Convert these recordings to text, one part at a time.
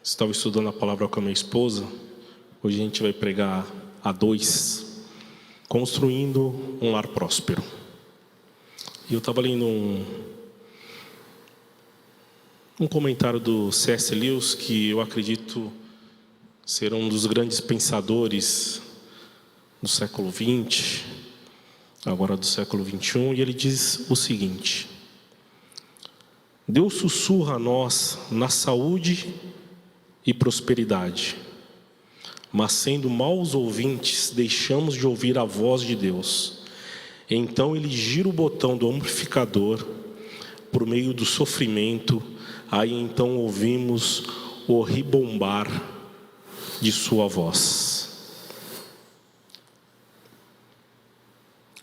Estava estudando a palavra com a minha esposa. Hoje a gente vai pregar a 2, construindo um lar próspero. E eu estava lendo um comentário do C.S. Lewis, que eu acredito ser um dos grandes pensadores do século XX, agora do século XXI, e ele diz o seguinte: Deus sussurra a nós na saúde e prosperidade, mas sendo maus ouvintes, deixamos de ouvir a voz de Deus. Então ele gira o botão do amplificador por meio do sofrimento, aí então ouvimos o ribombar de sua voz.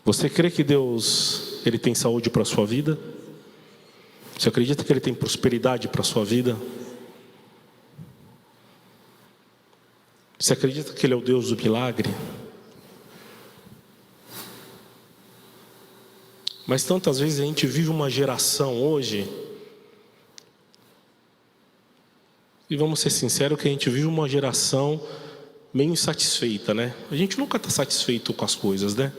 Você crê que Deus, Ele tem saúde para a sua vida? Você acredita que Ele tem prosperidade para a sua vida? Você acredita que Ele é o Deus do milagre? Mas tantas vezes a gente vive uma geração hoje, e vamos ser sinceros que a gente vive uma geração meio insatisfeita, né? A gente nunca está satisfeito com as coisas, né?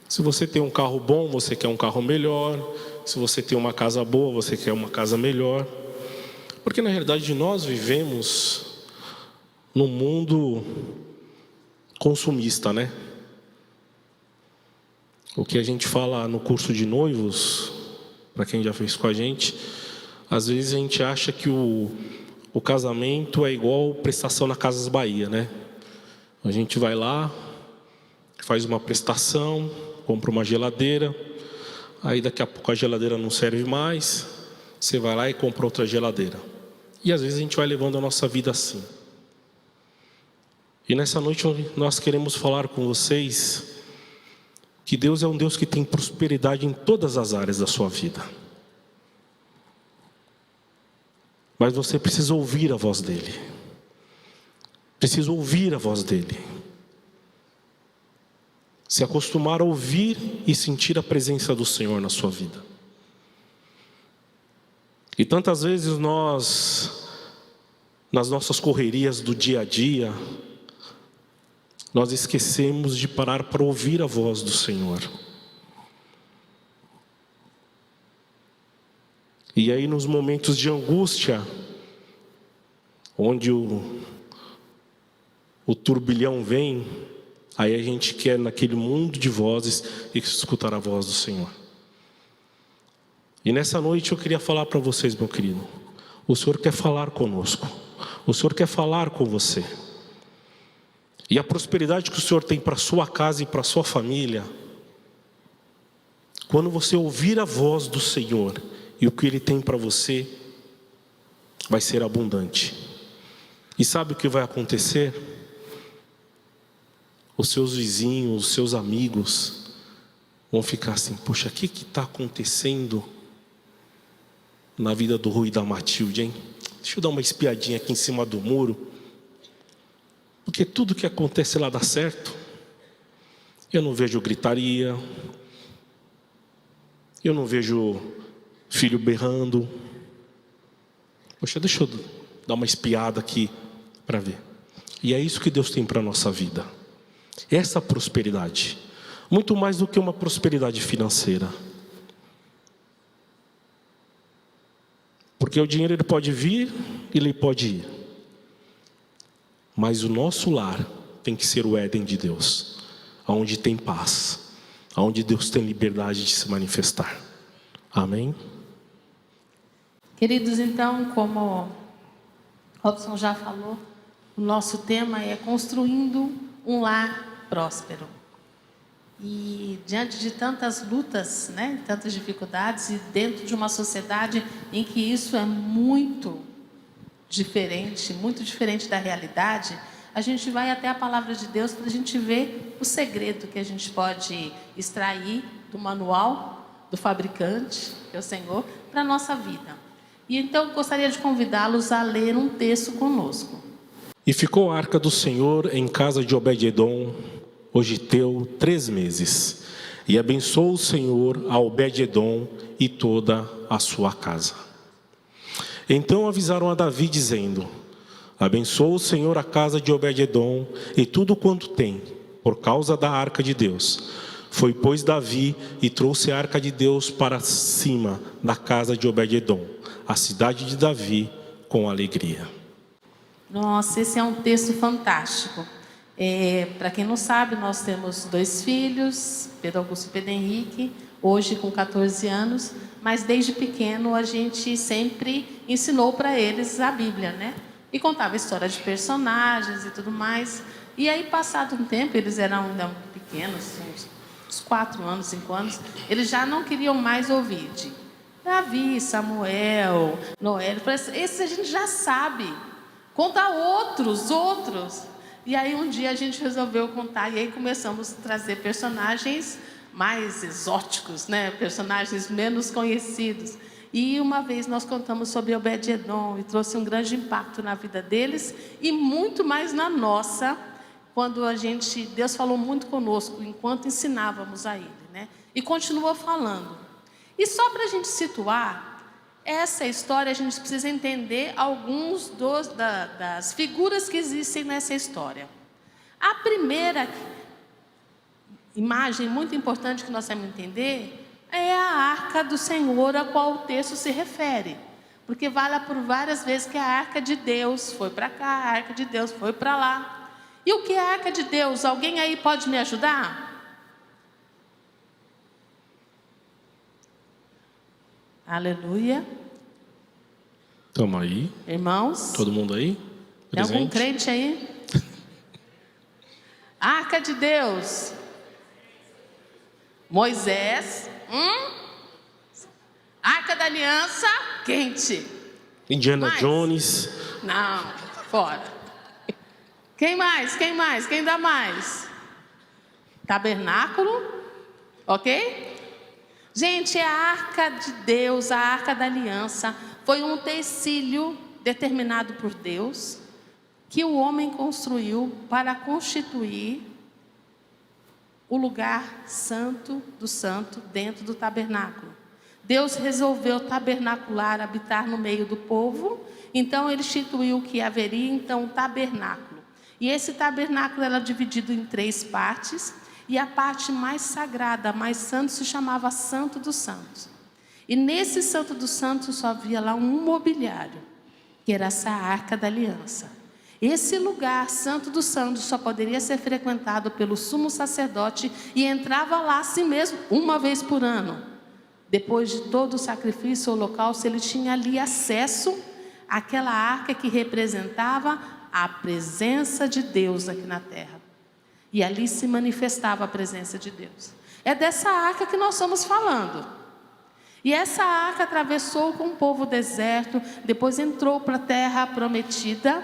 Se você tem um carro bom, você quer um carro melhor. Se você tem uma casa boa, você quer uma casa melhor. Porque na realidade nós vivemos num mundo consumista, né? O que a gente fala no curso de noivos, para quem já fez com a gente, às vezes a gente acha que o casamento é igual prestação na Casas Bahia, né? A gente vai lá, faz uma prestação, compra uma geladeira, aí daqui a pouco a geladeira não serve mais, você vai lá e compra outra geladeira. E às vezes a gente vai levando a nossa vida assim. E nessa noite nós queremos falar com vocês que Deus é um Deus que tem prosperidade em todas as áreas da sua vida. Mas você precisa ouvir a voz dEle. Precisa ouvir a voz dEle. Se acostumar a ouvir e sentir a presença do Senhor na sua vida. E tantas vezes nós, nas nossas correrias do dia a dia, nós esquecemos de parar para ouvir a voz do Senhor. E aí nos momentos de angústia, onde o turbilhão vem, aí a gente quer naquele mundo de vozes escutar a voz do Senhor. E nessa noite eu queria falar para vocês, meu querido, o Senhor quer falar conosco, o Senhor quer falar com você. E a prosperidade que o Senhor tem para a sua casa e para a sua família, quando você ouvir a voz do Senhor e o que Ele tem para você, vai ser abundante. E sabe o que vai acontecer? Os seus vizinhos, os seus amigos vão ficar assim: poxa, o que está acontecendo na vida do Rui e da Matilde, hein? Deixa eu dar uma espiadinha aqui em cima do muro, porque tudo que acontece lá dá certo. Eu não vejo gritaria, eu não vejo filho berrando. Poxa, deixa eu dar uma espiada aqui para ver. E é isso que Deus tem para a nossa vida. Essa prosperidade, muito mais do que uma prosperidade financeira. Porque o dinheiro ele pode vir e ele pode ir. Mas o nosso lar tem que ser o Éden de Deus, onde tem paz, onde Deus tem liberdade de se manifestar. Amém? Queridos, então, como Robson já falou, o nosso tema é construindo um lar próspero. E diante de tantas lutas, né, tantas dificuldades, e dentro de uma sociedade em que isso é muito diferente da realidade, a gente vai até a palavra de Deus para a gente ver o segredo que a gente pode extrair do manual do fabricante, que é o Senhor, para a nossa vida. E então eu gostaria de convidá-los a ler um texto conosco. E ficou a arca do Senhor em casa de Obed-edom, o giteu, 3 meses. E abençoou o Senhor a Obed-edom e toda a sua casa. Então avisaram a Davi, dizendo: abençoa o Senhor a casa de Obed-edom e tudo quanto tem, por causa da arca de Deus. Foi, pois, Davi e trouxe a arca de Deus para cima da casa de Obed-edom, a cidade de Davi, com alegria. Nossa, esse é um texto fantástico. Para quem não sabe, nós temos 2 filhos, Pedro Augusto e Pedro Henrique, hoje com 14 anos, mas desde pequeno a gente sempre ensinou para eles a Bíblia, né? E contava história de personagens e tudo mais. E aí, passado um tempo, eles eram ainda pequenos, uns 4 anos, 5 anos, eles já não queriam mais ouvir de Davi, Samuel, Noé. Esses a gente já sabe. Conta outros. E aí um dia a gente resolveu contar, e aí começamos a trazer personagens mais exóticos, né? Personagens menos conhecidos. E uma vez nós contamos sobre Obed-edom e trouxe um grande impacto na vida deles e muito mais na nossa, quando Deus falou muito conosco enquanto ensinávamos a ele, né? E continua falando. E só para a gente situar essa história, a gente precisa entender alguns das figuras que existem nessa história. A primeira imagem muito importante que nós temos que entender é a arca do Senhor a qual o texto se refere. Porque fala por várias vezes que a arca de Deus foi para cá, a arca de Deus foi para lá. E o que é a arca de Deus? Alguém aí pode me ajudar? Aleluia. Estamos aí. Irmãos? Todo mundo aí? Tem Presente? algum crente aí? Arca de Deus. Moisés. Arca da Aliança. Quente. Indiana Jones. Não, fora. Quem mais? Quem dá mais? Tabernáculo. Ok? Gente, a arca de Deus, a arca da aliança, foi um utensílio determinado por Deus que o homem construiu para constituir o lugar santo do santo dentro do tabernáculo. Deus resolveu tabernacular, habitar no meio do povo, então ele instituiu que haveria então um tabernáculo. E esse tabernáculo era dividido em 3 partes, e a parte mais sagrada, mais santa, se chamava Santo dos Santos. E nesse Santo dos Santos só havia lá um mobiliário, que era essa arca da aliança. Esse lugar, Santo dos Santos, só poderia ser frequentado pelo sumo sacerdote e entrava lá assim mesmo, uma vez por ano. Depois de todo o sacrifício holocausto, ele tinha ali acesso àquela arca que representava a presença de Deus aqui na terra. E ali se manifestava a presença de Deus. É dessa arca que nós estamos falando. E essa arca atravessou com o povo o deserto, depois entrou para a terra prometida.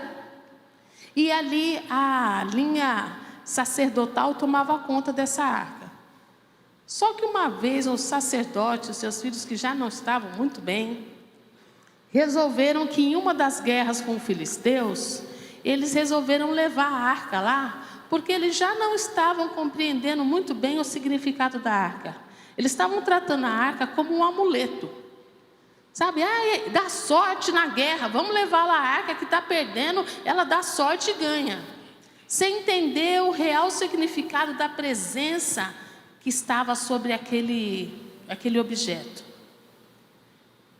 E ali a linha sacerdotal tomava conta dessa arca. Só que uma vez os sacerdotes, os seus filhos que já não estavam muito bem, resolveram que em uma das guerras com os filisteus, eles resolveram levar a arca lá, porque eles já não estavam compreendendo muito bem o significado da arca. Eles estavam tratando a arca como um amuleto. Sabe, dá sorte na guerra, vamos levar lá a arca que está perdendo, ela dá sorte e ganha. Sem entender o real significado da presença que estava sobre aquele objeto.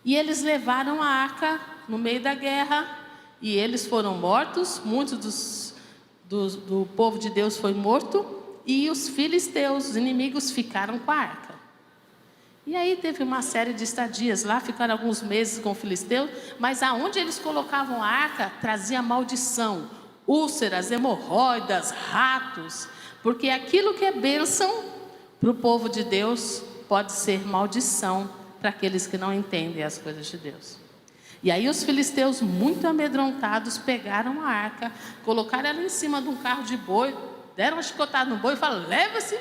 E eles levaram a arca no meio da guerra, e eles foram mortos, muitos do povo de Deus foi morto, e os filisteus, os inimigos, ficaram com a arca. E aí teve uma série de estadias lá, ficaram alguns meses com o filisteu, mas aonde eles colocavam a arca, trazia maldição, úlceras, hemorroidas, ratos, porque aquilo que é bênção para o povo de Deus, pode ser maldição para aqueles que não entendem as coisas de Deus. E aí os filisteus, muito amedrontados, pegaram a arca, colocaram ela em cima de um carro de boi, deram uma chicotada no boi e falaram: leva-se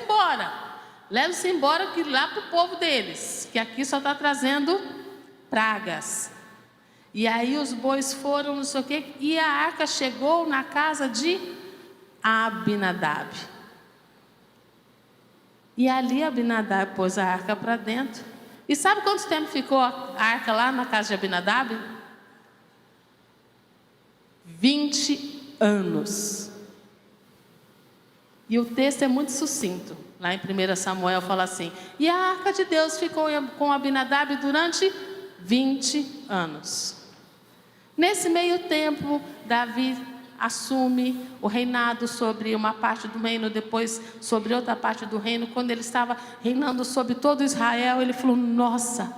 embora que lá para o povo deles, que aqui só está trazendo pragas. E aí os bois foram, não sei o quê, e a arca chegou na casa de Abinadab. E ali Abinadab pôs a arca para dentro. E sabe quanto tempo ficou a arca lá na casa de Abinadab? 20 anos. E o texto é muito sucinto. Lá em 1 Samuel fala assim: e a arca de Deus ficou com Abinadab durante 20 anos. Nesse meio tempo, Davi assume o reinado sobre uma parte do reino, depois sobre outra parte do reino. Quando ele estava reinando sobre todo Israel, ele falou: nossa,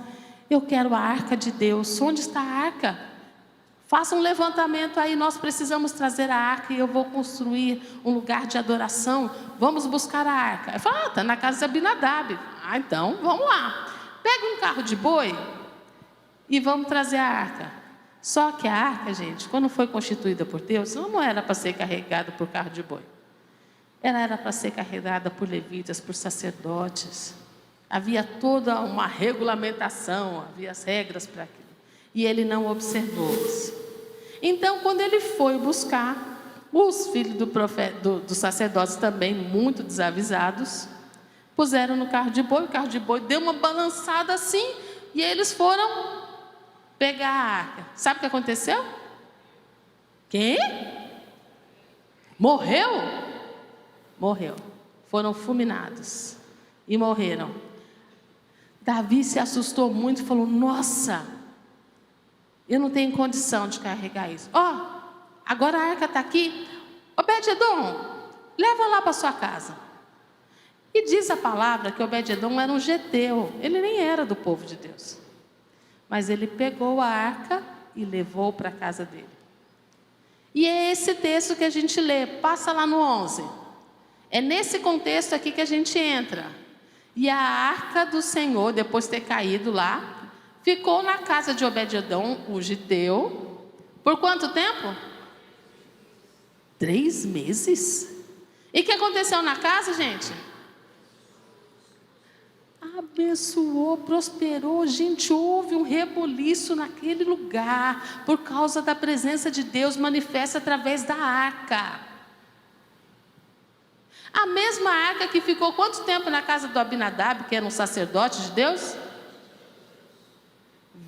eu quero a arca de Deus. Onde está a arca? Faça um levantamento aí, nós precisamos trazer a arca e eu vou construir um lugar de adoração. Vamos buscar a arca. Ele falou: está na casa de Abinadab. Então, vamos lá. Pega um carro de boi e vamos trazer a arca. Só que a arca, gente, quando foi constituída por Deus, não era para ser carregada por carro de boi. Ela era para ser carregada por levitas, por sacerdotes. Havia toda uma regulamentação, havia as regras para aquilo. E ele não observou isso. Então, quando ele foi buscar, os filhos dos sacerdotes também, muito desavisados, puseram no carro de boi. O carro de boi deu uma balançada assim, e eles foram pegar a arca. Sabe o que aconteceu? Quem? Morreu? Morreu. Foram fulminados e morreram. Davi se assustou muito e falou: nossa, eu não tenho condição de carregar isso. Agora a arca está aqui. Obed-edom, leva lá para sua casa. E diz a palavra que Obed-edom era um geteu. Ele nem era do povo de Deus. Mas ele pegou a arca e levou para a casa dele. E é esse texto que a gente lê. Passa lá no 11. É nesse contexto aqui que a gente entra. E a arca do Senhor, depois de ter caído lá, ficou na casa de Obed-edom, o giteu, por quanto tempo? 3 meses. E o que aconteceu na casa, gente? Abençoou, prosperou. Gente, houve um rebuliço naquele lugar, por causa da presença de Deus manifesta através da arca. A mesma arca que ficou quanto tempo na casa do Abinadab, que era um sacerdote de Deus?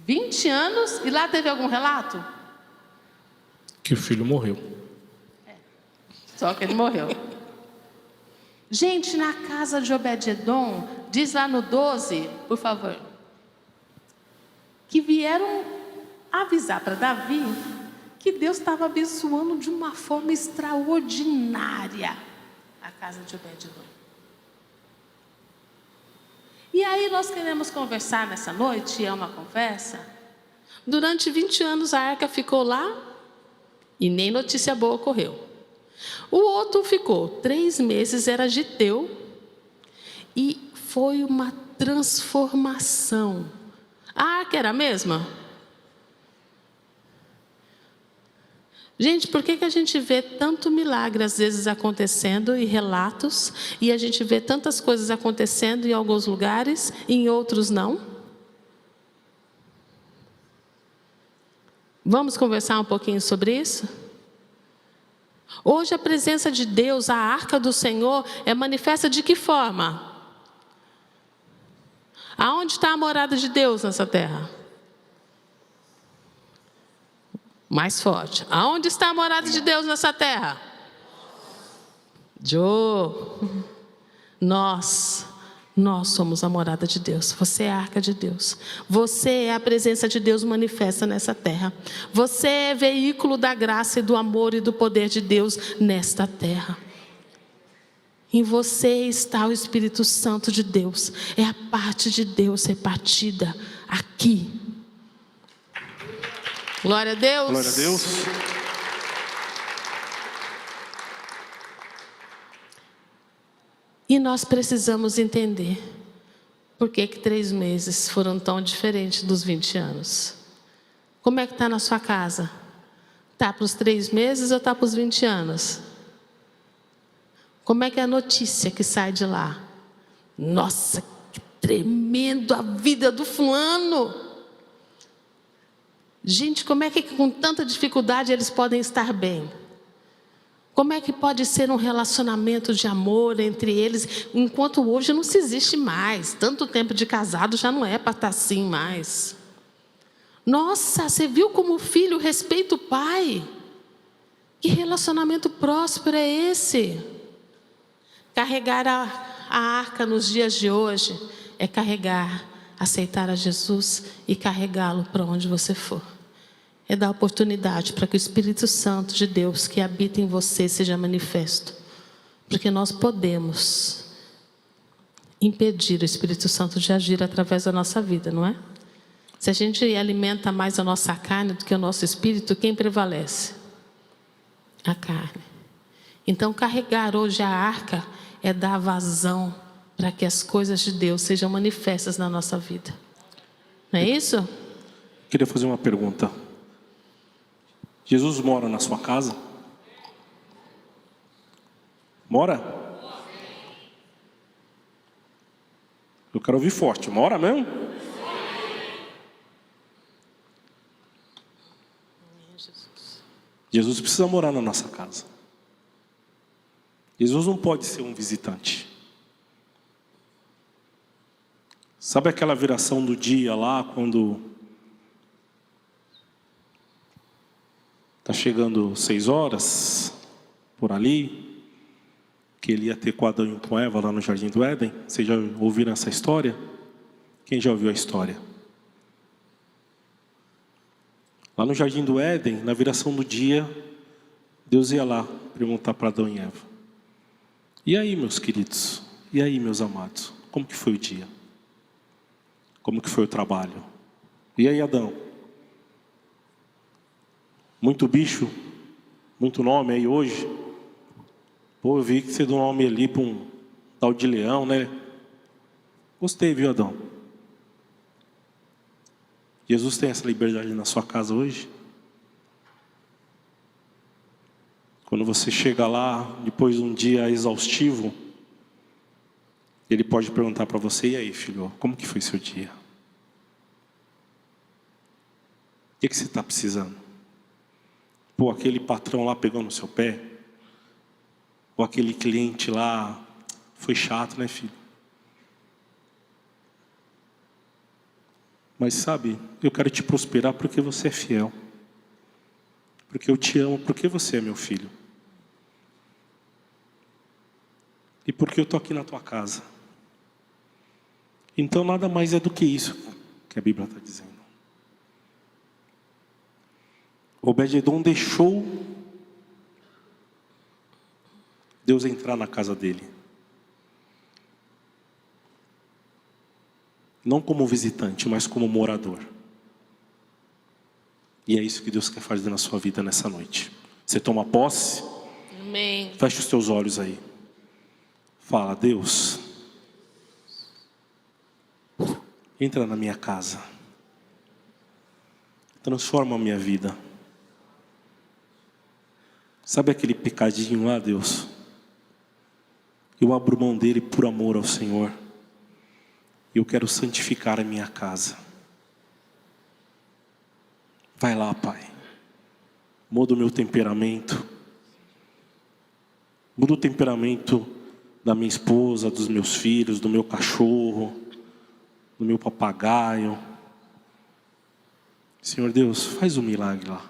20 anos, e lá teve algum relato? Que o filho morreu. Só que ele morreu. Gente, na casa de Obed-edom, diz lá no 12, por favor, que vieram avisar para Davi que Deus estava abençoando de uma forma extraordinária a casa de Obed-edom. E aí nós queremos conversar nessa noite, é uma conversa. Durante 20 anos a arca ficou lá e nem notícia boa ocorreu. O outro ficou 3 meses, era giteu, e foi uma transformação. A arca era a mesma? Gente, por que a gente vê tanto milagre às vezes acontecendo e relatos, e a gente vê tantas coisas acontecendo em alguns lugares e em outros não? Vamos conversar um pouquinho sobre isso? Hoje a presença de Deus, a arca do Senhor, é manifesta de que forma? Aonde está a morada de Deus nessa terra? Mais forte. Aonde está a morada de Deus nessa terra? Nós somos a morada de Deus. Você é a arca de Deus. Você é a presença de Deus manifesta nessa terra. Você é veículo da graça e do amor e do poder de Deus nesta terra. Em você está o Espírito Santo de Deus. É a parte de Deus repartida aqui. Glória a Deus. Glória a Deus. E nós precisamos entender por que 3 meses foram tão diferentes dos 20 anos. Como é que está na sua casa? Está para os 3 meses ou está para os 20 anos? Como é que é a notícia que sai de lá? Nossa, que tremendo a vida do fulano! Gente, como é que com tanta dificuldade eles podem estar bem? Como é que pode ser um relacionamento de amor entre eles, enquanto hoje não se existe mais? Tanto tempo de casado já não é para estar assim mais. Nossa, você viu como o filho respeita o pai? Que relacionamento próspero é esse? Carregar a arca nos dias de hoje é carregar, aceitar a Jesus e carregá-lo para onde você for. É dar oportunidade para que o Espírito Santo de Deus que habita em você seja manifesto. Porque nós podemos impedir o Espírito Santo de agir através da nossa vida, não é? Se a gente alimenta mais a nossa carne do que o nosso espírito, quem prevalece? A carne. Então, carregar hoje a arca é dar vazão para que as coisas de Deus sejam manifestas na nossa vida. Não é isso? Queria fazer uma pergunta. Jesus mora na sua casa? Mora? Eu quero ouvir forte. Mora mesmo? Jesus precisa morar na nossa casa. Jesus não pode ser um visitante. Sabe aquela viração do dia lá, quando está chegando 6 horas, por ali, que ele ia ter com Adão e com Eva lá no Jardim do Éden? Vocês já ouviram essa história? Quem já ouviu a história? Lá no Jardim do Éden, na viração do dia, Deus ia lá perguntar para Adão e Eva: e aí, meus queridos? E aí, meus amados? Como que foi o dia? Como que foi o trabalho? E aí, Adão? Muito bicho? Muito nome aí hoje? Pô, eu vi que você deu um nome ali para um tal de leão, né? Gostei, viu, Adão? Jesus tem essa liberdade na sua casa hoje? Quando você chega lá, depois de um dia exaustivo, Ele pode perguntar para você: e aí, filho, como que foi seu dia? O que você está precisando? Pô, aquele patrão lá pegou no seu pé? Ou aquele cliente lá foi chato, né, filho? Mas sabe, eu quero te prosperar porque você é fiel. Porque eu te amo, porque você é meu filho. E porque eu estou aqui na tua casa. Então nada mais é do que isso que a Bíblia está dizendo. Obed-edom deixou Deus entrar na casa dele. Não como visitante, mas como morador. E é isso que Deus quer fazer na sua vida nessa noite. Você toma posse? Amém. Feche os teus olhos aí. Fala: Deus, entra na minha casa. Transforma a minha vida. Sabe aquele pecadinho lá, Deus? Eu abro mão dele por amor ao Senhor. Eu quero santificar a minha casa. Vai lá, Pai. Muda o meu temperamento. Muda o temperamento da minha esposa, dos meus filhos, do meu cachorro, do meu papagaio. Senhor Deus, faz um milagre lá.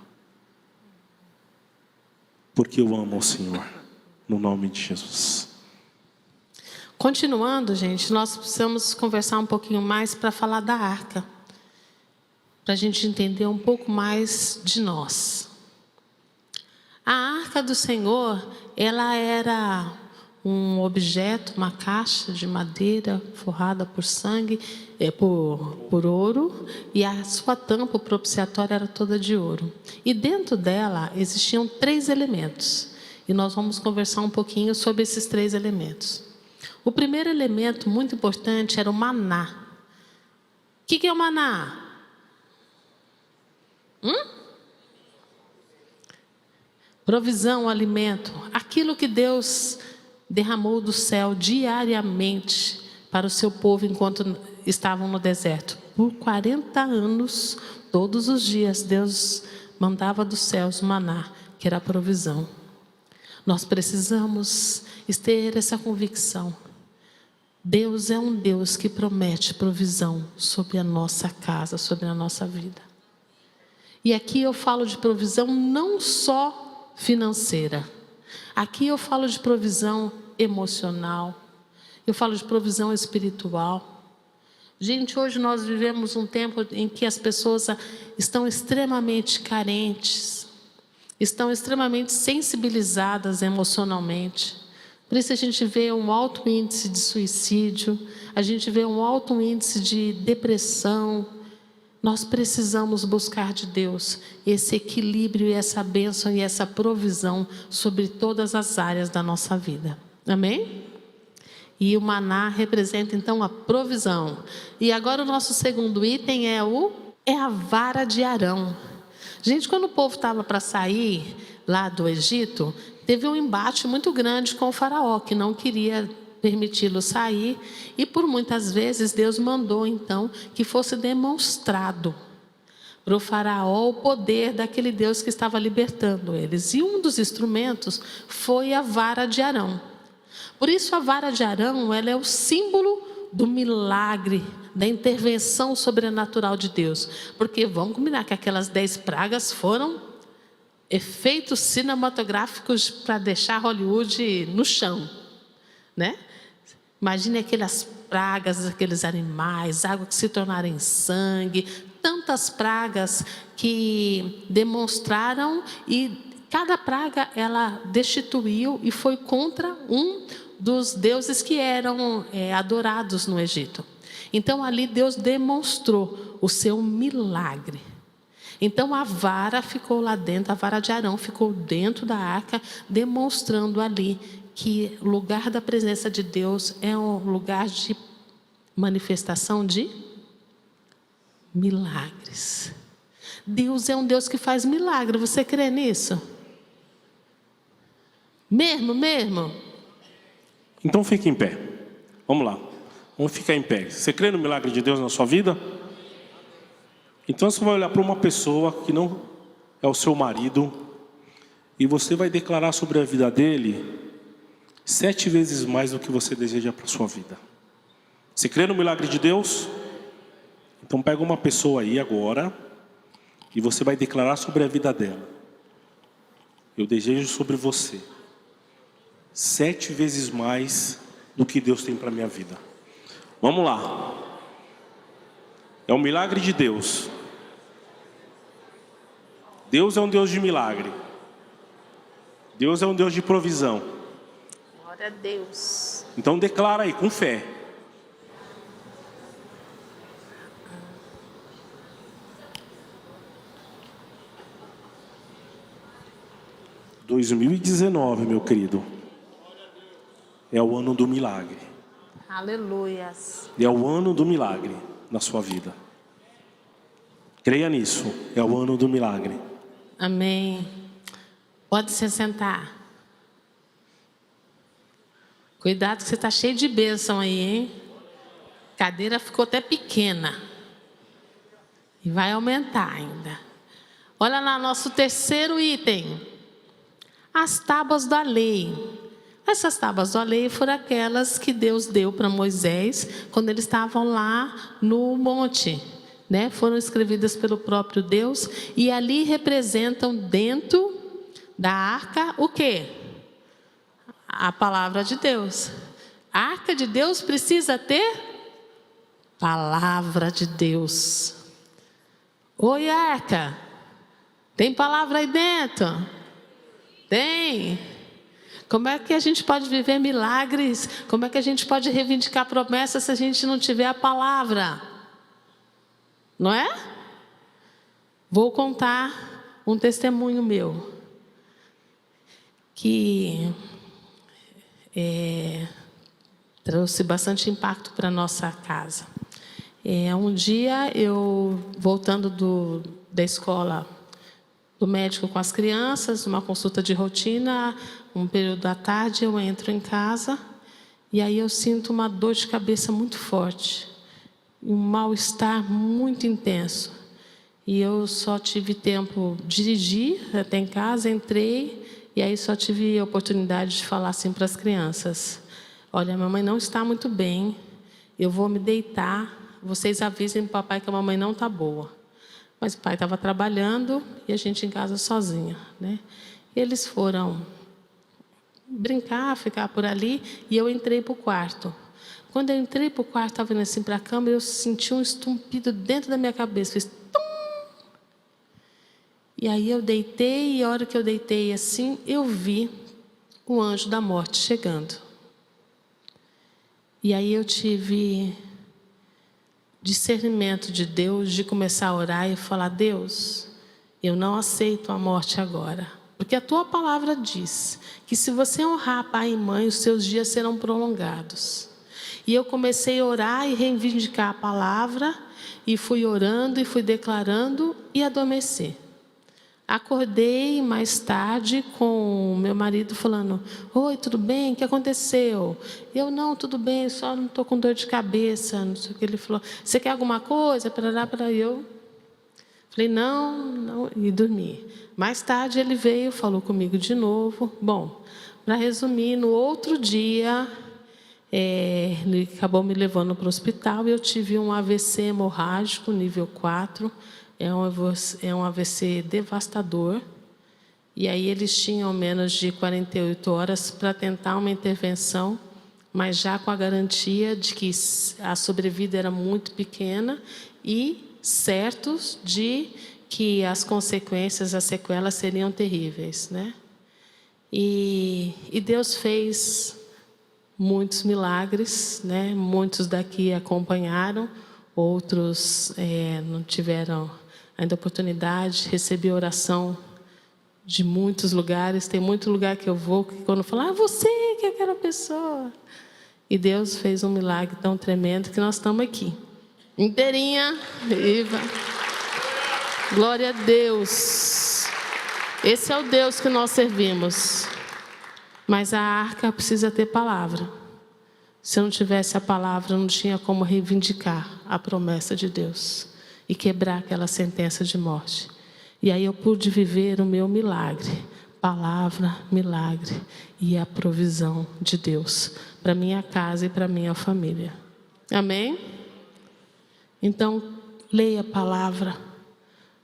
Porque eu amo ao Senhor. No nome de Jesus. Continuando, gente, nós precisamos conversar um pouquinho mais para falar da arca. Para a gente entender um pouco mais de nós. A arca do Senhor, ela era um objeto, uma caixa de madeira forrada por sangue, por ouro, e a sua tampa propiciatória era toda de ouro. E dentro dela existiam 3 elementos. E nós vamos conversar um pouquinho sobre esses 3 elementos. O primeiro elemento muito importante era o maná. O que é o maná? Provisão, alimento. Aquilo que Deus derramou do céu diariamente para o seu povo enquanto estavam no deserto. Por 40 anos, todos os dias, Deus mandava dos céus o maná, que era a provisão. Nós precisamos ter essa convicção. Deus é um Deus que promete provisão sobre a nossa casa, sobre a nossa vida. E aqui eu falo de provisão não só financeira. Aqui eu falo de provisão emocional, eu falo de provisão espiritual. Gente, hoje nós vivemos um tempo em que as pessoas estão extremamente carentes, estão extremamente sensibilizadas emocionalmente. Por isso a gente vê um alto índice de suicídio, a gente vê um alto índice de depressão. Nós precisamos buscar de Deus esse equilíbrio e essa bênção e essa provisão sobre todas as áreas da nossa vida. Amém? E o maná representa então a provisão. E agora o nosso segundo item é a vara de Arão. Gente, quando o povo estava para sair lá do Egito, teve um embate muito grande com o faraó, que não queria permiti-lo sair. E por muitas vezes Deus mandou então que fosse demonstrado para o faraó o poder daquele Deus que estava libertando eles. E um dos instrumentos foi a vara de Arão. Por isso a vara de Arão, ela é o símbolo do milagre, da intervenção sobrenatural de Deus. Porque vamos combinar que aquelas 10 pragas foram efeitos cinematográficos para deixar Hollywood no chão, né? Imagine aquelas pragas, aqueles animais, água que se tornaram em sangue, tantas pragas que demonstraram, e cada praga ela destituiu e foi contra um dos deuses que eram adorados no Egito. Então ali Deus demonstrou o seu milagre. Então a vara ficou lá dentro, a vara de Arão ficou dentro da arca, demonstrando ali que o lugar da presença de Deus é um lugar de manifestação de milagres. Deus é um Deus que faz milagre, você crê nisso? Mesmo? Então fique em pé. Vamos lá. Vamos ficar em pé. Você crê no milagre de Deus na sua vida? Então você vai olhar para uma pessoa que não é o seu marido e você vai declarar sobre a vida dele 7 vezes mais do que você deseja para a sua vida. Você crê no milagre de Deus? Então pega uma pessoa aí agora e você vai declarar sobre a vida dela. Eu desejo sobre você 7 vezes mais do que Deus tem para a minha vida. Vamos lá. É um milagre de Deus. Deus é um Deus de milagre. Deus é um Deus de provisão. Glória a Deus. Então declara aí, com fé. « 2019, meu querido, é o ano do milagre. Aleluias. É o ano do milagre na sua vida. Creia nisso, é o ano do milagre. Amém. Pode se sentar. Cuidado que você está cheio de bênção aí, hein? A cadeira ficou até pequena. E vai aumentar ainda. Olha lá, nosso terceiro item. As tábuas da lei. Essas tábuas da lei foram aquelas que Deus deu para Moisés quando eles estavam lá no monte, né? Foram escrevidas pelo próprio Deus e ali representam dentro da arca o quê? A palavra de Deus. A arca de Deus precisa ter palavra de Deus. Oi, arca, tem palavra aí dentro? Tem. Como é que a gente pode viver milagres? Como é que a gente pode reivindicar promessas se a gente não tiver a palavra? Não é? Vou contar um testemunho meu. Que trouxe bastante impacto para a nossa casa. Um dia, eu voltando da escola do médico com as crianças, uma consulta de rotina, um período da tarde, eu entro em casa e aí eu sinto uma dor de cabeça muito forte, um mal-estar muito intenso. E eu só tive tempo de dirigir até em casa, entrei e aí só tive a oportunidade de falar assim para as crianças: olha, a mamãe não está muito bem, eu vou me deitar, vocês avisem para o papai que a mamãe não está boa. Mas o pai estava trabalhando e a gente em casa sozinha, né? Eles foram brincar, ficar por ali, e eu entrei para o quarto. Quando eu entrei para o quarto, estava indo assim para a cama, eu senti um estumpido dentro da minha cabeça, fez tum! E aí eu deitei, e a hora que eu deitei assim, eu vi o anjo da morte chegando. E aí eu tive discernimento de Deus, de começar a orar e falar: Deus, eu não aceito a morte agora. Porque a tua palavra diz que se você honrar pai e mãe, os seus dias serão prolongados. E eu comecei a orar e reivindicar a palavra, e fui orando e fui declarando e adormeci. Acordei mais tarde com o meu marido falando: oi, tudo bem? O que aconteceu? Eu: não, tudo bem, só não estou com dor de cabeça, não sei o que. Ele falou: você quer alguma coisa? Eu falei: não, e dormi. Mais tarde ele veio, falou comigo de novo. Bom, para resumir, no outro dia, ele acabou me levando para o hospital e eu tive um AVC hemorrágico, nível 4. É um AVC devastador. E aí eles tinham menos de 48 horas para tentar uma intervenção, mas já com a garantia de que a sobrevida era muito pequena e certos de que as consequências, as sequelas seriam terríveis, né? E Deus fez muitos milagres, né? Muitos daqui acompanharam, outros não tiveram ainda oportunidade. Recebi oração de muitos lugares. Tem muito lugar que eu vou que quando falam: você que é aquela pessoa. E Deus fez um milagre tão tremendo que nós estamos aqui, inteirinha, viva. Glória a Deus. Esse é o Deus que nós servimos. Mas a arca precisa ter palavra. Se eu não tivesse a palavra, não tinha como reivindicar a promessa de Deus e quebrar aquela sentença de morte. E aí eu pude viver o meu milagre. Palavra, milagre e a provisão de Deus para minha casa e para minha família. Amém? Então, leia a palavra,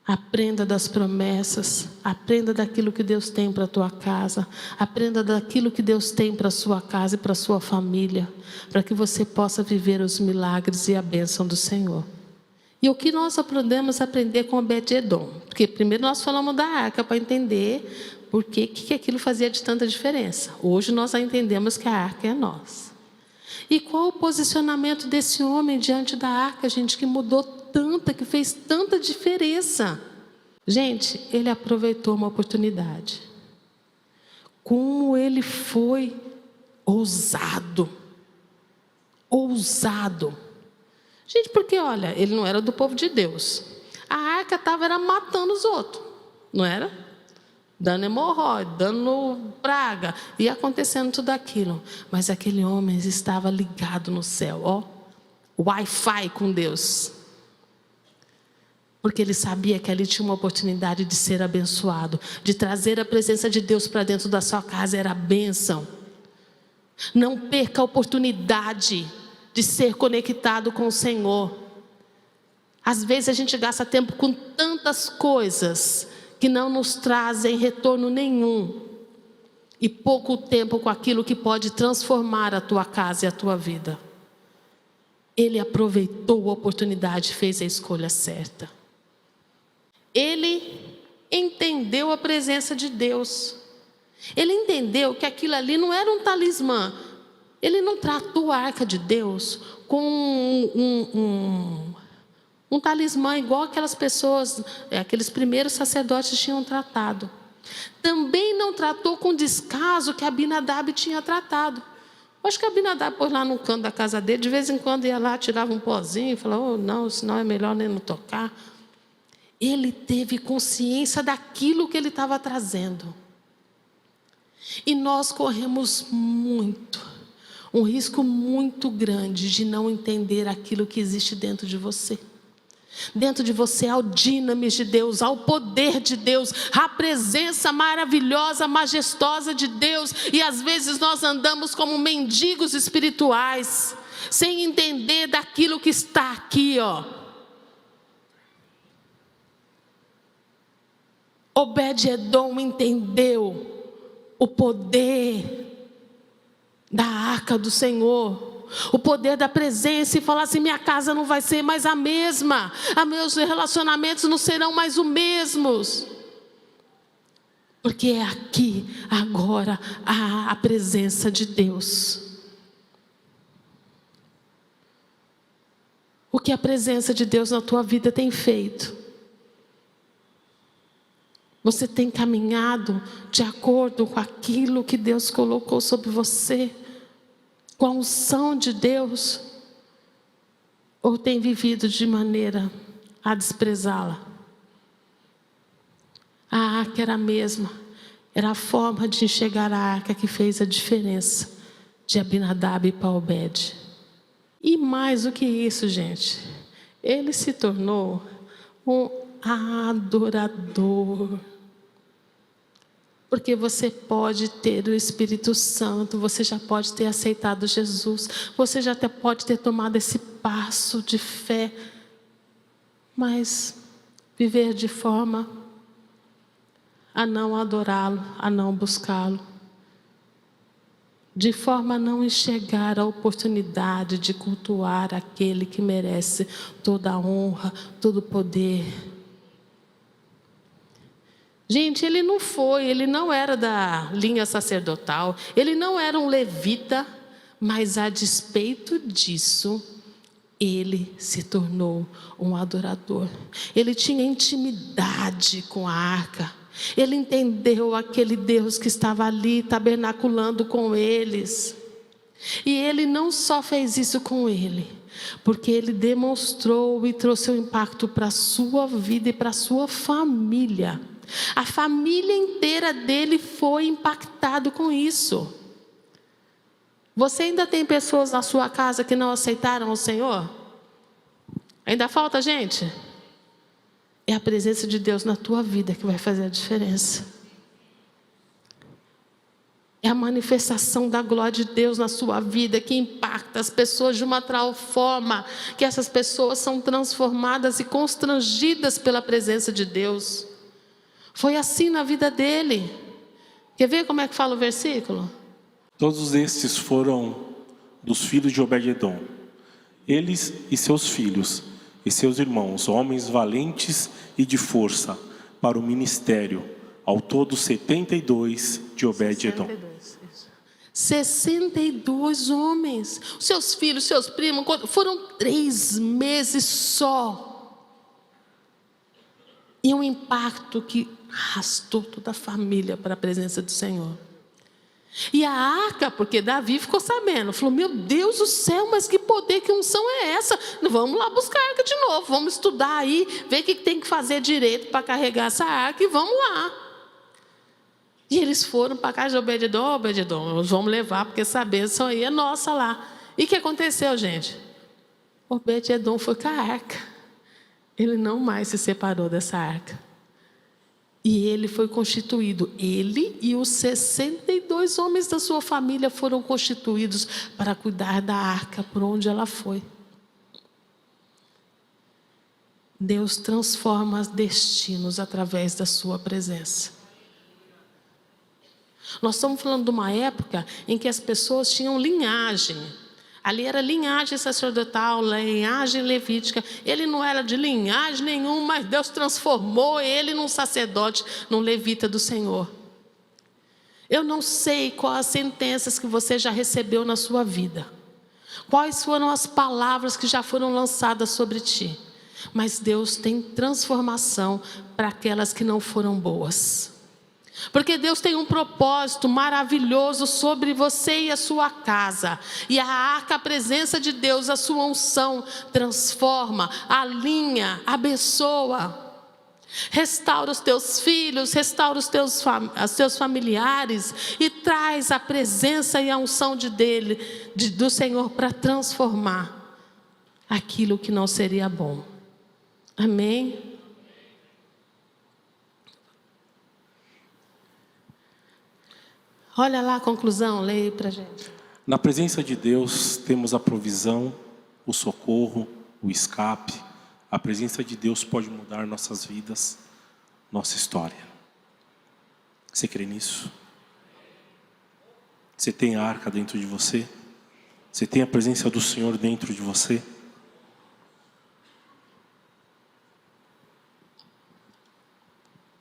aprenda das promessas, aprenda daquilo que Deus tem para a tua casa, aprenda daquilo que Deus tem para a sua casa e para a sua família, para que você possa viver os milagres e a bênção do Senhor. E o que nós podemos aprender com Obed-Edom? Porque primeiro nós falamos da arca para entender por que aquilo fazia de tanta diferença. Hoje nós já entendemos que a arca é nós. E qual o posicionamento desse homem diante da arca, gente, que mudou tanta, que fez tanta diferença? Gente, ele aproveitou uma oportunidade. Como ele foi ousado. Ousado. Gente, porque olha, ele não era do povo de Deus. A arca estava matando os outros, não era? Dando hemorroide, dando praga, e acontecendo tudo aquilo. Mas aquele homem estava ligado no céu, ó, Wi-Fi com Deus. Porque ele sabia que ali tinha uma oportunidade de ser abençoado, de trazer a presença de Deus para dentro da sua casa, era a bênção. Não perca a oportunidade de ser conectado com o Senhor. Às vezes a gente gasta tempo com tantas coisas que não nos trazem retorno nenhum, e pouco tempo com aquilo que pode transformar a tua casa e a tua vida. Ele aproveitou a oportunidade e fez a escolha certa. Ele entendeu a presença de Deus. Ele entendeu que aquilo ali não era um talismã. Ele não tratou a arca de Deus com um talismã igual aquelas pessoas, aqueles primeiros sacerdotes tinham tratado. Também não tratou com descaso que Abinadab tinha tratado. Acho que Abinadab pôs lá no canto da casa dele, de vez em quando ia lá, tirava um pozinho e falava: oh, não, senão é melhor nem não tocar. Ele teve consciência daquilo que ele estava trazendo. E nós corremos um risco muito grande de não entender aquilo que existe dentro de você. Dentro de você há o dinamis de Deus, há o poder de Deus, há a presença maravilhosa, majestosa de Deus. E às vezes nós andamos como mendigos espirituais, sem entender daquilo que está aqui, ó. Obed-edom entendeu o poder da arca do Senhor, o poder da presença, e falar assim: minha casa não vai ser mais a mesma, os meus relacionamentos não serão mais os mesmos, porque é aqui, agora, a presença de Deus. O que a presença de Deus na tua vida tem feito? Você tem caminhado de acordo com aquilo que Deus colocou sobre você, com a unção de Deus? Ou tem vivido de maneira a desprezá-la? A arca era a mesma, era a forma de enxergar a arca que fez a diferença de Abinadab para Obed. E mais do que isso, gente, ele se tornou um adorador. Porque você pode ter o Espírito Santo, você já pode ter aceitado Jesus, você já pode ter tomado esse passo de fé, mas viver de forma a não adorá-lo, a não buscá-lo, de forma a não enxergar a oportunidade de cultuar aquele que merece toda a honra, todo o poder. Gente, ele não era da linha sacerdotal, ele não era um levita, mas a despeito disso, ele se tornou um adorador. Ele tinha intimidade com a arca. Ele entendeu aquele Deus que estava ali tabernaculando com eles. E ele não só fez isso com ele, porque ele demonstrou e trouxe um impacto para a sua vida e para a sua família. A família inteira dele foi impactada com isso. Você ainda tem pessoas na sua casa que não aceitaram o Senhor? Ainda falta gente? É a presença de Deus na tua vida que vai fazer a diferença. É a manifestação da glória de Deus na sua vida que impacta as pessoas de uma tal forma que essas pessoas são transformadas e constrangidas pela presença de Deus. Foi assim na vida dele. Quer ver como é que fala o versículo? Todos estes foram dos filhos de Obed-edom, eles e seus filhos e seus irmãos, homens valentes e de força para o ministério, ao todo 72 de Obed-edom. 62 homens, seus filhos, seus primos, foram 3 meses só. E um impacto que arrastou toda a família para a presença do Senhor. E a arca, porque Davi ficou sabendo, falou: meu Deus do céu, mas que poder, que unção é essa? Vamos lá buscar a arca de novo, vamos estudar aí, ver o que tem que fazer direito para carregar essa arca e vamos lá. E eles foram para a casa de Obed-edom: Obed-edom, vamos levar, porque essa bênção aí é nossa lá. E o que aconteceu, gente? Obed-edom foi com a arca. Ele não mais se separou dessa arca. E ele foi constituído, ele e os 62 homens da sua família foram constituídos para cuidar da arca por onde ela foi. Deus transforma destinos através da sua presença. Nós estamos falando de uma época em que as pessoas tinham linhagem. Ali era linhagem sacerdotal, linhagem levítica. Ele não era de linhagem nenhuma, mas Deus transformou ele num sacerdote, num levita do Senhor. Eu não sei quais as sentenças que você já recebeu na sua vida, quais foram as palavras que já foram lançadas sobre ti, mas Deus tem transformação para aquelas que não foram boas. Porque Deus tem um propósito maravilhoso sobre você e a sua casa. E a arca, a presença de Deus, a sua unção, transforma, alinha, abençoa. Restaura os teus filhos, restaura os teus familiares e traz a presença e a unção do Senhor para transformar aquilo que não seria bom. Amém? Olha lá a conclusão, leia aí para a gente. Na presença de Deus temos a provisão, o socorro, o escape. A presença de Deus pode mudar nossas vidas, nossa história. Você crê nisso? Você tem a arca dentro de você? Você tem a presença do Senhor dentro de você?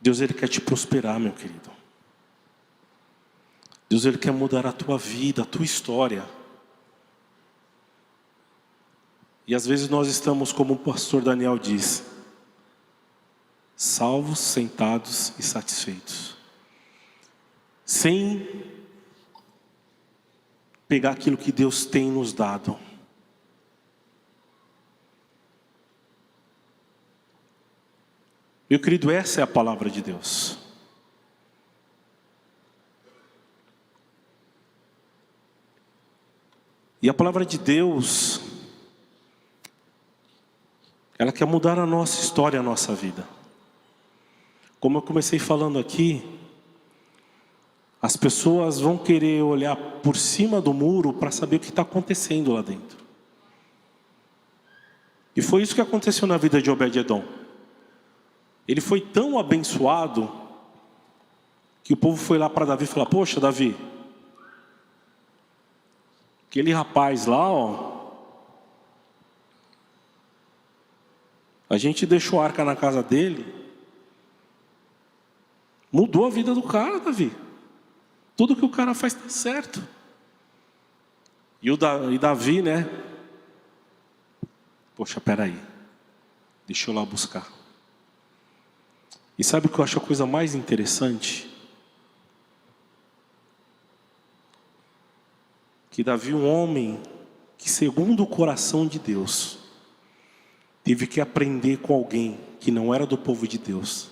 Deus, Ele quer te prosperar, meu querido. Deus, Ele quer mudar a tua vida, a tua história. E às vezes nós estamos, como o pastor Daniel diz, salvos, sentados e satisfeitos, sem pegar aquilo que Deus tem nos dado. Meu querido, essa é a palavra de Deus. E a palavra de Deus, ela quer mudar a nossa história, a nossa vida. Como eu comecei falando aqui, as pessoas vão querer olhar por cima do muro para saber o que está acontecendo lá dentro. E foi isso que aconteceu na vida de Obed-edom. Ele foi tão abençoado que o povo foi lá para Davi e falou: poxa, Davi, aquele rapaz lá, ó, a gente deixou a arca na casa dele, mudou a vida do cara, Davi. Tudo que o cara faz está certo. E Davi, né? Poxa, peraí, deixa eu lá buscar. E sabe o que eu acho a coisa mais interessante? Que Davi, um homem que segundo o coração de Deus, teve que aprender com alguém que não era do povo de Deus,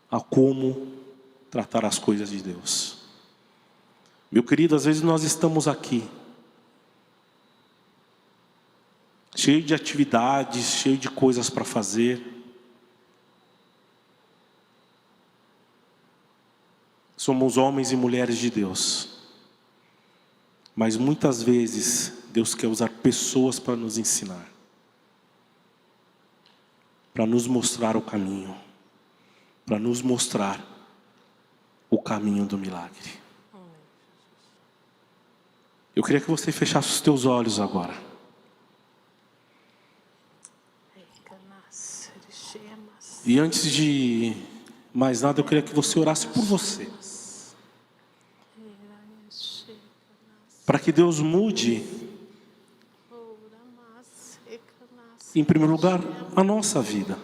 a como tratar as coisas de Deus. Meu querido, às vezes nós estamos aqui, cheio de atividades, cheio de coisas para fazer. Somos homens e mulheres de Deus. Mas muitas vezes Deus quer usar pessoas para nos ensinar, para nos mostrar o caminho, para nos mostrar o caminho do milagre. Eu queria que você fechasse os teus olhos agora. E antes de mais nada, eu queria que você orasse por você, para que Deus mude, em primeiro lugar, a nossa vida.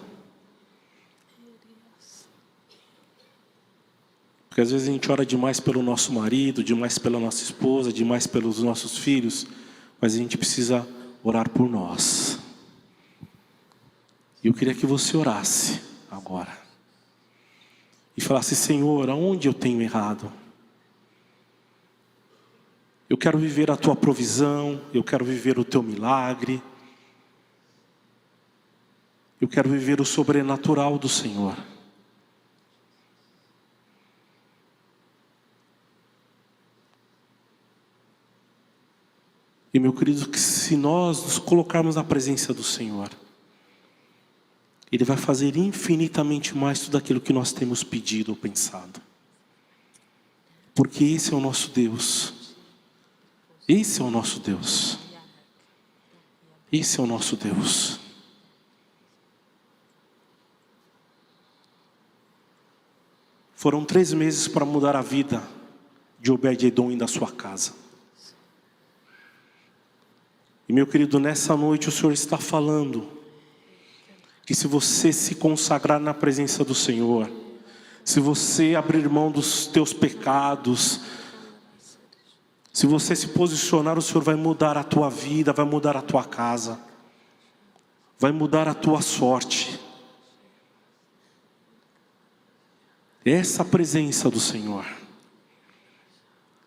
Porque às vezes a gente ora demais pelo nosso marido, demais pela nossa esposa, demais pelos nossos filhos, mas a gente precisa orar por nós. E eu queria que você orasse agora e falasse: Senhor, aonde eu tenho errado? Eu quero viver a tua provisão, eu quero viver o teu milagre, eu quero viver o sobrenatural do Senhor. E meu querido, que se nós nos colocarmos na presença do Senhor, Ele vai fazer infinitamente mais tudo aquilo que nós temos pedido ou pensado. Porque esse é o nosso Deus. Esse é o nosso Deus. Esse é o nosso Deus. Foram 3 meses para mudar a vida de Obed-edom e da sua casa. E meu querido, nessa noite o Senhor está falando que se você se consagrar na presença do Senhor, se você abrir mão dos teus pecados, se você se posicionar, o Senhor vai mudar a tua vida, vai mudar a tua casa, vai mudar a tua sorte. Essa presença do Senhor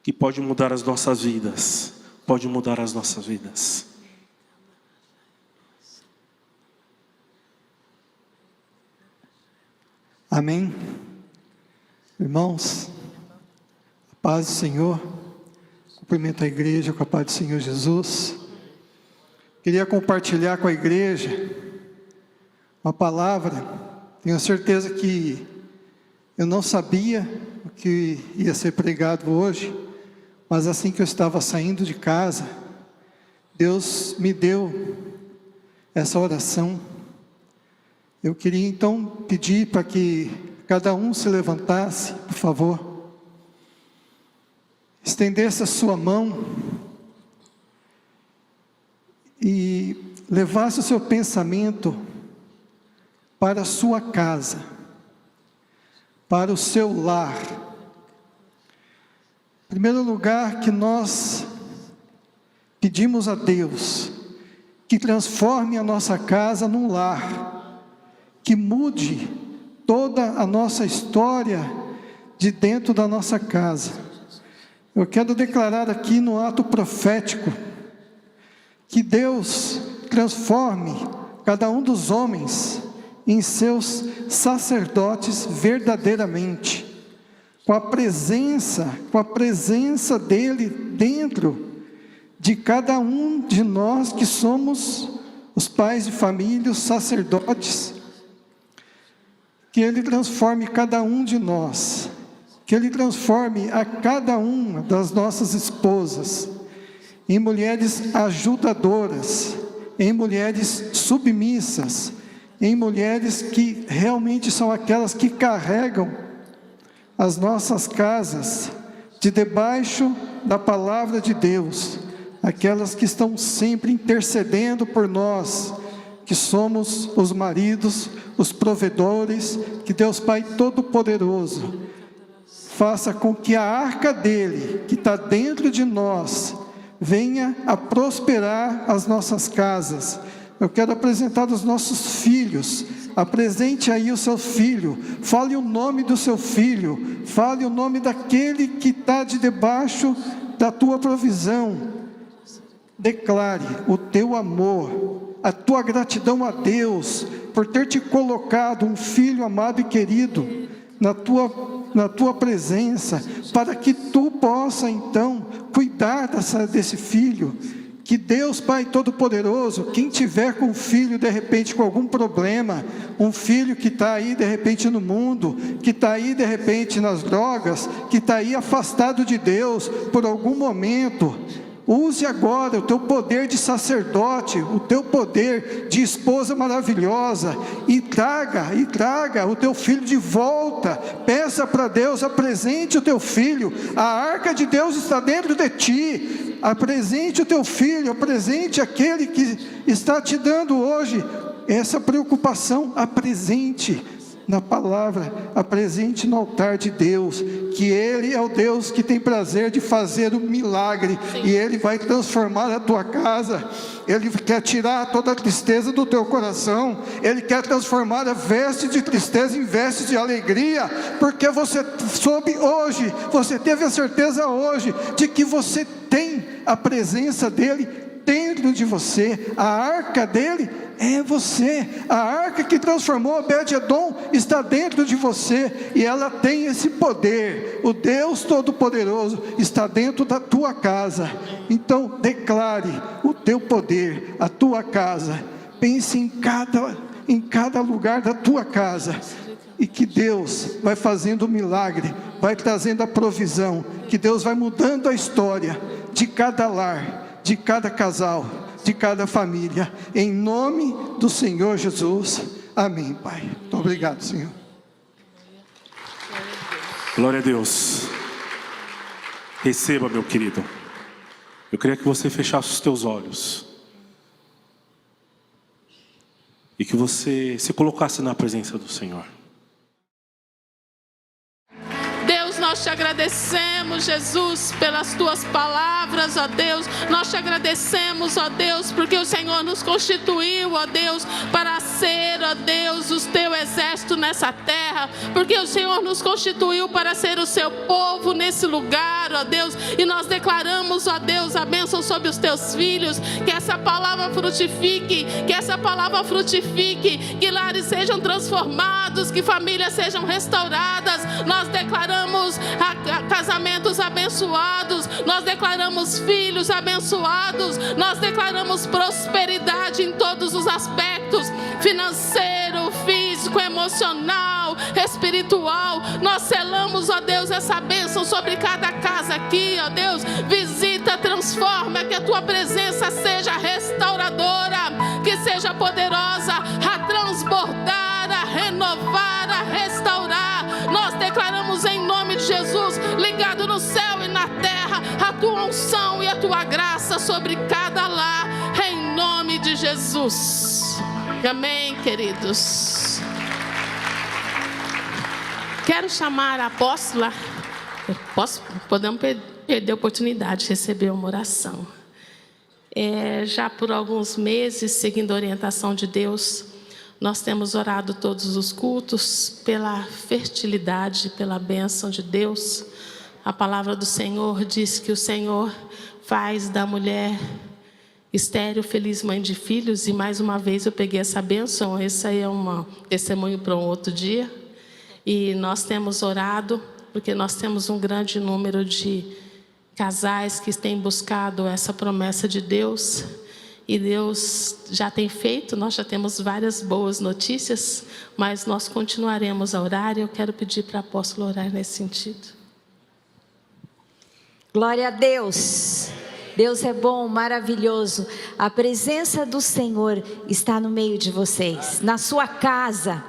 que pode mudar as nossas vidas, pode mudar as nossas vidas. Amém. Irmãos, a paz do Senhor. Cumprimento a igreja com a paz do Senhor Jesus. Queria compartilhar com a igreja uma palavra. Tenho certeza que Eu não sabia o que ia ser pregado hoje, mas assim que eu estava saindo de casa, Deus me deu essa oração. Eu queria então pedir para que cada um se levantasse, por favor. Estendesse a sua mão e levasse o seu pensamento para a sua casa, para o seu lar. Em primeiro lugar, que nós pedimos a Deus que transforme a nossa casa num lar, que mude toda a nossa história de dentro da nossa casa. Eu quero declarar aqui no ato profético, que Deus transforme cada um dos homens em seus sacerdotes verdadeiramente, com a presença dEle dentro de cada um de nós que somos os pais de família, os sacerdotes. Que Ele transforme cada um de nós, que Ele transforme a cada uma das nossas esposas em mulheres ajudadoras, em mulheres submissas, em mulheres que realmente são aquelas que carregam as nossas casas de debaixo da palavra de Deus, aquelas que estão sempre intercedendo por nós, que somos os maridos, os provedores. Que Deus Pai Todo-Poderoso faça com que a arca dEle, que está dentro de nós, venha a prosperar as nossas casas. Eu quero apresentar os nossos filhos. Apresente aí o seu filho, fale o nome do seu filho, fale o nome daquele que está de debaixo da tua provisão. Declare o teu amor, a tua gratidão a Deus, por ter te colocado um filho amado e querido na tua presença, para que tu possa então cuidar desse filho. Que Deus Pai Todo-Poderoso, quem tiver com um filho de repente com algum problema, um filho que está aí de repente no mundo, que está aí de repente nas drogas, que está aí afastado de Deus por algum momento, use agora o teu poder de sacerdote, o teu poder de esposa maravilhosa, e traga o teu filho de volta. Peça para Deus, apresente o teu filho, a arca de Deus está dentro de ti. Apresente o teu filho, apresente aquele que está te dando hoje essa preocupação, apresente na palavra, apresente no altar de Deus, que Ele é o Deus que tem prazer de fazer o milagre. Sim. E Ele vai transformar a tua casa. Ele quer tirar toda a tristeza do teu coração, Ele quer transformar a veste de tristeza em veste de alegria, porque você soube hoje, você teve a certeza hoje, de que você tem a presença dEle dentro de você, a arca dEle é você, a arca que transformou Obed-Edom está dentro de você, e ela tem esse poder. O Deus Todo-Poderoso está dentro da tua casa. Então declare o teu poder, a tua casa. Pense em cada lugar da tua casa, e que Deus vai fazendo o milagre, vai trazendo a provisão, que Deus vai mudando a história de cada lar, de cada casal, de cada família, em nome do Senhor Jesus, amém. Pai, muito obrigado, Senhor. Glória a Deus. Receba, meu querido. Eu queria que você fechasse os teus olhos e que você se colocasse na presença do Senhor. Nós te agradecemos, Jesus, pelas tuas palavras, ó Deus. Nós te agradecemos, ó Deus, porque o Senhor nos constituiu, ó Deus, para ser, ó Deus, o teu exército nessa terra, porque o Senhor nos constituiu para ser o seu povo nesse lugar, ó Deus. E nós declaramos, ó Deus, a bênção sobre os teus filhos, que essa palavra frutifique, que lares sejam transformados, que famílias sejam restauradas. Nós declaramos casamentos abençoados, nós declaramos filhos abençoados, nós declaramos prosperidade em todos os aspectos, financeiro, físico, emocional, emocional, espiritual. Nós selamos, ó Deus, essa bênção sobre cada casa aqui, ó Deus. Visita, transforma, que a tua presença seja restauradora, que seja poderosa a transbordar, a renovar, a restaurar. Nós declaramos em nome de Jesus, ligado no céu e na terra, a tua unção e a tua graça sobre cada lar, em nome de Jesus. Amém, queridos. Quero chamar a apóstola. Podemos perder a oportunidade de receber uma oração. Já por alguns meses, seguindo a orientação de Deus, nós temos orado todos os cultos pela fertilidade, pela bênção de Deus. A palavra do Senhor diz que o Senhor faz da mulher estéril feliz mãe de filhos. E mais uma vez eu peguei essa bênção. Esse aí é um testemunho para um outro dia. E nós temos orado, porque nós temos um grande número de casais que têm buscado essa promessa de Deus. E Deus já tem feito, nós já temos várias boas notícias, mas nós continuaremos a orar. E eu quero pedir para a apóstola orar nesse sentido. Glória a Deus. Deus é bom, maravilhoso. A presença do Senhor está no meio de vocês, na sua casa.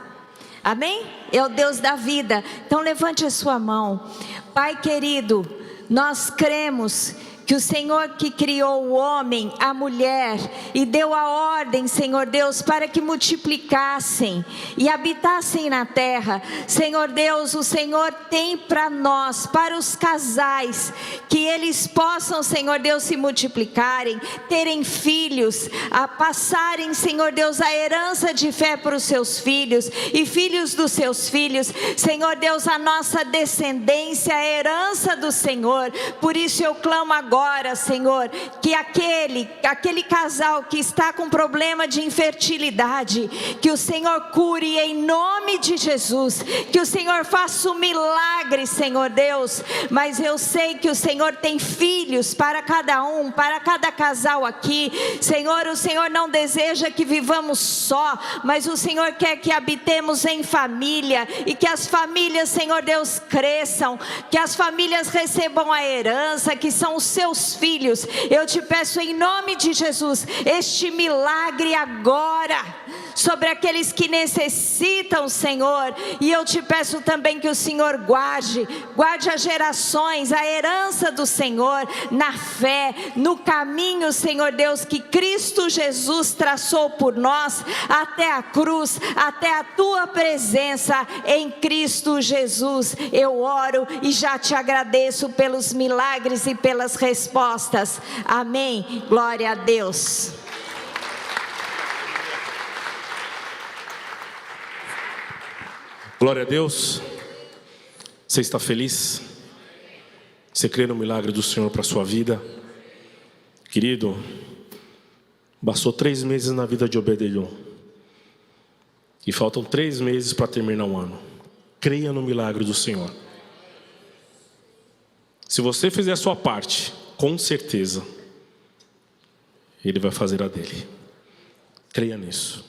Amém? É o Deus da vida. Então levante a sua mão. Pai querido, nós cremos que o Senhor que criou o homem, a mulher, e deu a ordem, Senhor Deus, para que multiplicassem e habitassem na terra. Senhor Deus, o Senhor tem para nós, para os casais, que eles possam, Senhor Deus, se multiplicarem, terem filhos, a passarem, Senhor Deus, a herança de fé para os seus filhos e filhos dos seus filhos. Senhor Deus, a nossa descendência, a herança do Senhor. Por isso eu clamo agora, Senhor, que aquele casal que está com problema de infertilidade, que o Senhor cure em nome de Jesus, que o Senhor faça um milagre, Senhor Deus. Mas eu sei que o Senhor tem filhos para cada um, para cada casal aqui. Senhor, o Senhor não deseja que vivamos só, mas o Senhor quer que habitemos em família, e que as famílias, Senhor Deus, cresçam, que as famílias recebam a herança, que são os seus filhos. Eu te peço em nome de Jesus, este milagre agora, sobre aqueles que necessitam, Senhor. E eu te peço também que o Senhor guarde as gerações, a herança do Senhor, na fé, no caminho, Senhor Deus, que Cristo Jesus traçou por nós, até a cruz, até a tua presença em Cristo Jesus. Eu oro e já te agradeço pelos milagres e pelas respostas. Amém. Glória a Deus. Glória a Deus. Você está feliz? Você crê no milagre do Senhor para a sua vida? Querido, bastou 3 meses na vida de Obed-Edom, e faltam 3 meses para terminar um ano. Creia no milagre do Senhor. Se você fizer a sua parte, com certeza Ele vai fazer a dele. Creia nisso.